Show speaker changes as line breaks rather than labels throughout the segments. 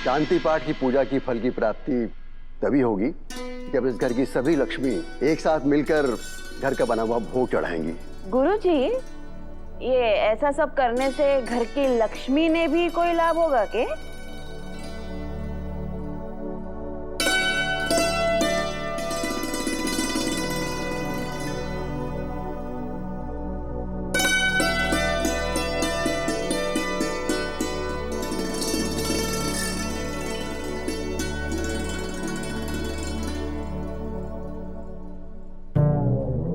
शांति पाठ की पूजा की फल की प्राप्ति तभी होगी जब इस घर की सभी लक्ष्मी एक साथ मिलकर घर का बना हुआ भोग चढ़ाएंगी।
गुरुजी, ये ऐसा सब करने से घर की लक्ष्मी ने भी कोई लाभ होगा क्या?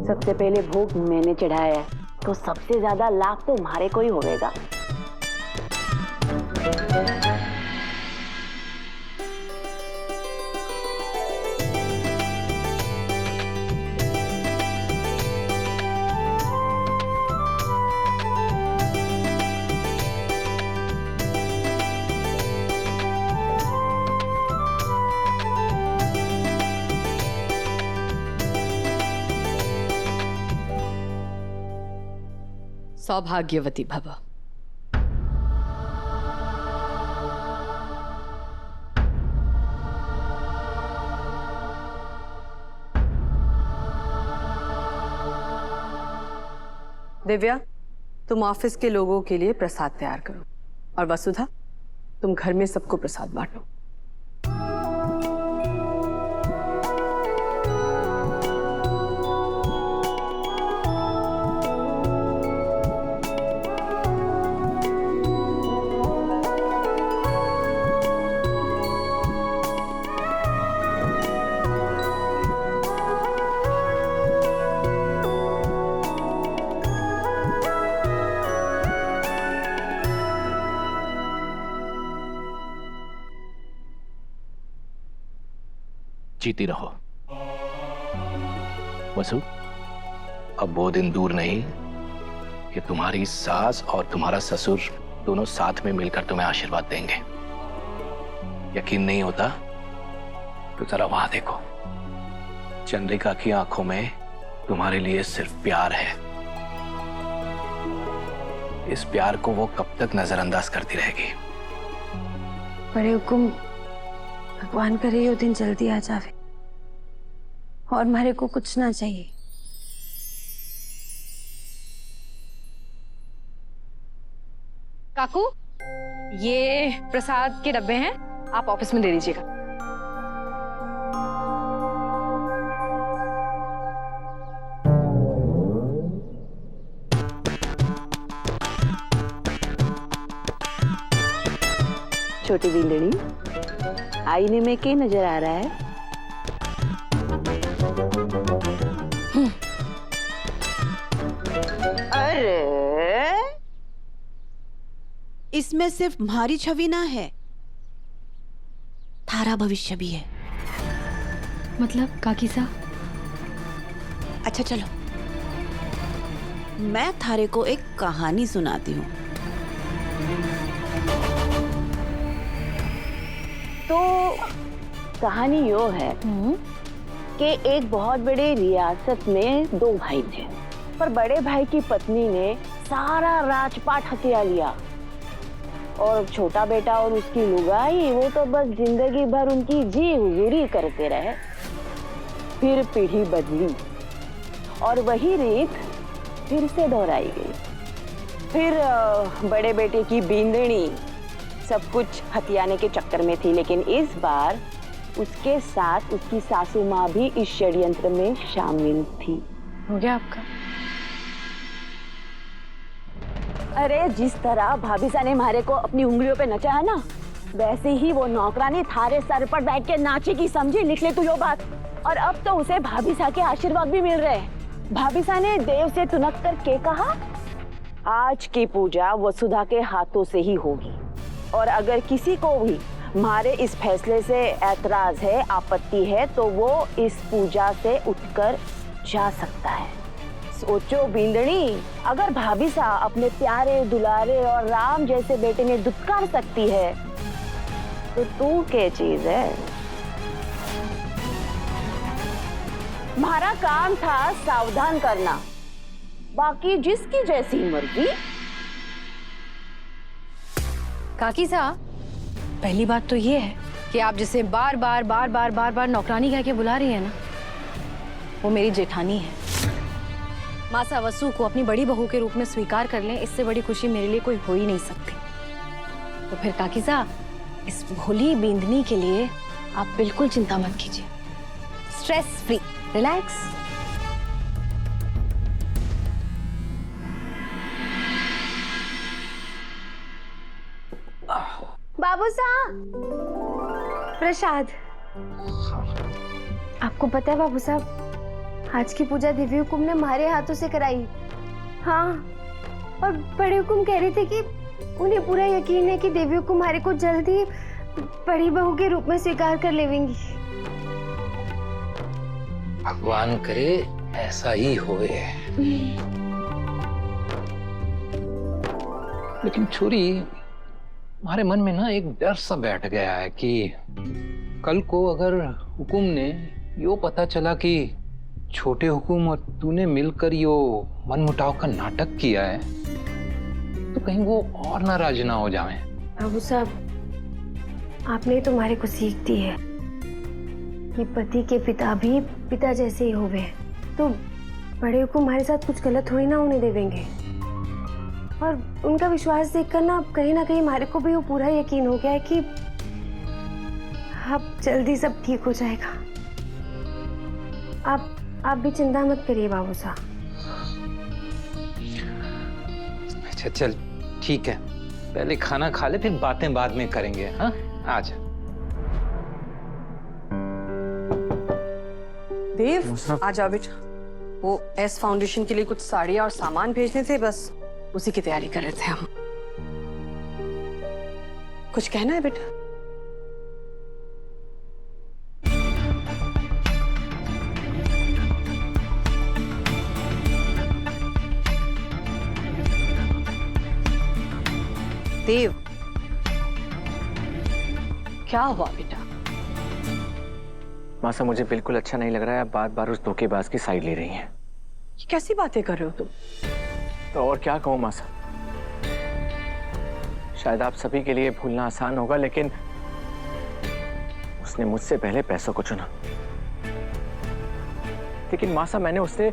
सबसे पहले भोग मैंने चढ़ाया है तो सबसे ज्यादा लाभ तो तुम्हारे को ही होगा।
सौभाग्यवती भव। दिव्या, तुम ऑफिस के लोगों के लिए प्रसाद तैयार करो और वसुधा, तुम घर में सबको प्रसाद बांटो।
जीती रहो वसु। अब वो दिन दूर नहीं कि तुम्हारी सास और तुम्हारा ससुर दोनों साथ में मिलकर तुम्हें आशीर्वाद देंगे। यकीन नहीं होता तो जरा वहां देखो, चंद्रिका की आंखों में तुम्हारे लिए सिर्फ प्यार है। इस प्यार को वो कब तक नजरअंदाज करती रहेगी?
बड़े हुकुम, भगवान करे ये दिन जल्दी आ जावे और हमारे को कुछ ना चाहिए।
काकू, ये प्रसाद के डब्बे हैं, आप ऑफिस में दे दीजिएगा।
छोटी बिंदड़ी, आईने में क्या नजर आ रहा है? अरे,
इसमें सिर्फ हमारी छवि ना है, थारा भविष्य भी है।
मतलब काकी सा?
अच्छा चलो, मैं थारे को एक कहानी सुनाती हूँ।
तो कहानी यो है कि एक बहुत बड़ी रियासत में दो भाई थे, पर बड़े भाई की पत्नी ने सारा राजपाट हथिया लिया और छोटा बेटा और उसकी लुगाई वो तो बस जिंदगी भर उनकी जी हुजूरी करते रहे। फिर पीढ़ी बदली और वही रीत फिर से दोहराई गई। फिर बड़े बेटे की बींदनी सब कुछ हथियाने के चक्कर में थी, लेकिन इस बार उसके साथ उसकी सासू माँ भी इस षड्यंत्र में शामिल थी।
हो गया आपका?
अरे, जिस तरह भाभीसा ने मारे को अपनी उंगलियों पे नचाया ना, वैसे ही वो नौकरानी थारे सर पर बैठ के नाची की समझी। लिख ले तू यो बात। और अब तो उसे भाभीसा के आशीर्वाद भी मिल रहे हैं। भाभीसा ने देव से तुनक कर के कहा, आज की पूजा वसुधा के हाथों से ही होगी और अगर किसी को भी हमारे इस फैसले से ऐतराज है, आपत्ति है, तो वो इस पूजा से उठकर जा सकता है। सोचो बींदड़ी, अगर भाभीसा अपने प्यारे दुलारे और राम जैसे बेटे ने दुत्कार सकती है तो तू क्या चीज है? हमारा काम था सावधान करना, बाकी जिसकी जैसी मर्जी।
काकी सा, पहली बात तो ये है कि आप जिसे बार बार नौकरानी कह के बुला रही है ना, वो मेरी जेठानी है। मासा वसु को अपनी बड़ी बहू के रूप में स्वीकार कर लें, इससे बड़ी खुशी मेरे लिए कोई हो ही नहीं सकती। तो फिर काकीजा, इस भोली बींदनी के लिए आप बिल्कुल चिंता मत कीजिए। Stress free, relax.
बाबू साहब, प्रसाद। आपको पता है बाबू साहब, आज की पूजा दिव्य हुकुम ने हमारे हाथों से कराई। हाँ, और बड़े हुकुम कह रहे थे कि उन्हें पूरा यकीन है कि दिव्य हुकुम हमारे को जल्द ही बड़ी बहू के रूप में स्वीकार कर लेवेंगी।
भगवान करे ऐसा ही होए। लेकिन छोरी, हमारे मन में ना एक डर सा बैठ गया है कि कल को अगर हुकुम ने यो पता चला कि छोटे हुकुम और तूने मिलकर यो मनमुटाव का नाटक किया है, तो कहीं वो और नाराज ना हो जाए।
बाबू साहब, आपने तुम्हारे को सीख दी है कि पति के पिता भी पिता जैसे ही होवे हैं, तो बड़े हुकुम हमारे साथ कुछ गलत हो ही ना होने देवेंगे। और उनका विश्वास देखकर ना कहीं हमारे को भी वो पूरा यकीन हो गया है कि अब जल्दी सब ठीक हो जाएगा। आप भी चिंता मत करिए बाबू साहब।
अच्छा चल ठीक है, पहले खाना खा ले, फिर बातें बाद में करेंगे। हाँ, आजा।
देव, आ जाओ बेटा। वो एस फाउंडेशन के लिए कुछ साड़ियाँ और सामान भेजने थे, बस उसी की तैयारी कर रहे थे हम। कुछ कहना है बेटा? देव, क्या हुआ बेटा?
मासा, मुझे बिल्कुल अच्छा नहीं लग रहा है। आप बार बार उस धोखेबाज की साइड ले रही हैं।
ये कैसी बातें कर रहे हो तुम?
तो और क्या कहूँ मासा, शायद आप सभी के लिए भूलना आसान होगा, लेकिन उसने मुझसे पहले पैसों को चुना। लेकिन मासा, मैंने उससे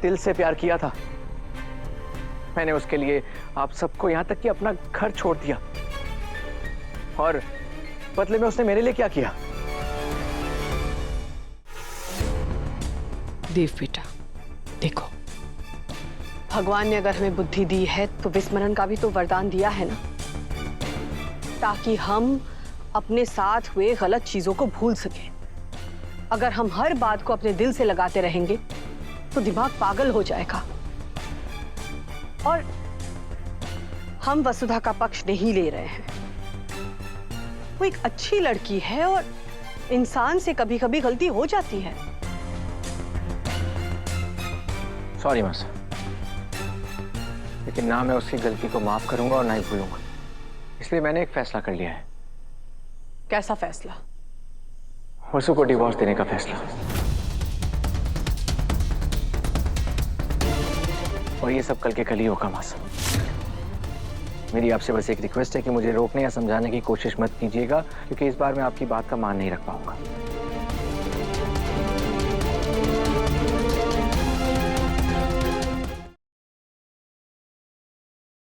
दिल से प्यार किया था। मैंने उसके लिए आप सबको, यहाँ तक कि अपना घर छोड़ दिया, और बदले में उसने मेरे लिए क्या किया?
देव बेटा, देखो, भगवान ने अगर हमें बुद्धि दी है तो विस्मरण का भी तो वरदान दिया है ना, ताकि हम अपने साथ हुए गलत चीजों को भूल सकें। अगर हम हर बात को अपने दिल से लगाते रहेंगे तो दिमाग पागल हो जाएगा। और हम वसुधा का पक्ष नहीं ले रहे हैं। वो एक अच्छी लड़की है और इंसान से कभी कभी गलती हो जाती है।
सॉरी मासा, लेकिन ना मैं उसकी गलती को माफ करूंगा और ना ही भूलूंगा। इसलिए मैंने एक फैसला कर लिया है।
कैसा फैसला?
वसु को डिवोर्स देने का फैसला। और ये सब कल के कल ही होगा मासा। मेरी आपसे बस एक रिक्वेस्ट है कि मुझे रोकने या समझाने की कोशिश मत कीजिएगा, क्योंकि इस बार मैं आपकी बात का मान नहीं रख पाऊंगा।